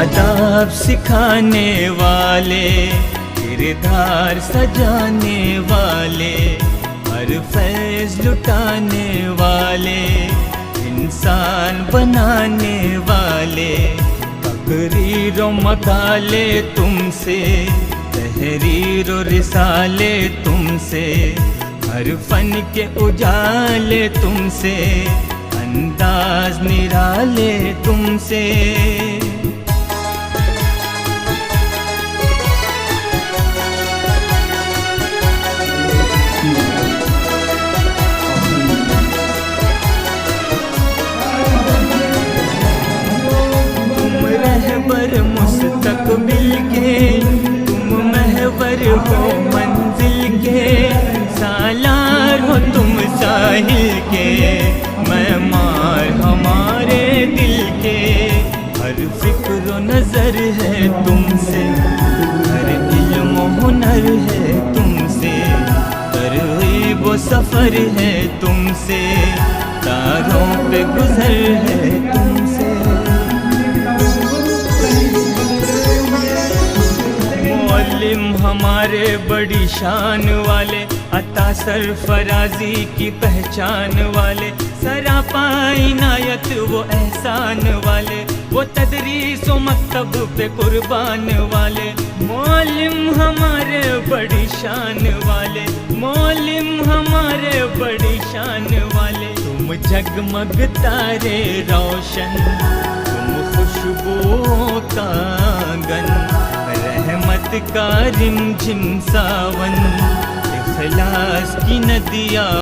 आदाब सिखाने वाले, किरदार सजाने वाले, हर फैज़ लुटाने वाले, इंसान बनाने वाले, तकरीर व मकाले तुमसे, तहरीर व रिसाले तुमसे, हर फन के उजाले तुमसे, अंदाज निराले तुमसे। तुम रहबर मुस्तकबिल के, तुम महवर हो मंजिल के, सालार हो तुम साहिल के, मैमार हमारे दिल के, हर फिक्र व नजर है तुमसे, हर इल्म व हुनर है तुमसे, तरग़ीब व सफर है तुमसे, तारों पे गुजर है तुमसे। मुअल्लिम हमारे बड़ी शान वाले, अता सरफराजी की पहचान वाले, सरापा इनायत वो एहसान वाले, वो तदरीस व मकतब पे कुर्बान वाले, मौलिम हमारे बड़ी शान वाले, मौलिम हमारे बड़ी शान वाले। तुम जगमग तारे रोशन, तुम खुशबुओं का आंगन, रहमत का रिमझिम सावन, इखलास की नदियाँ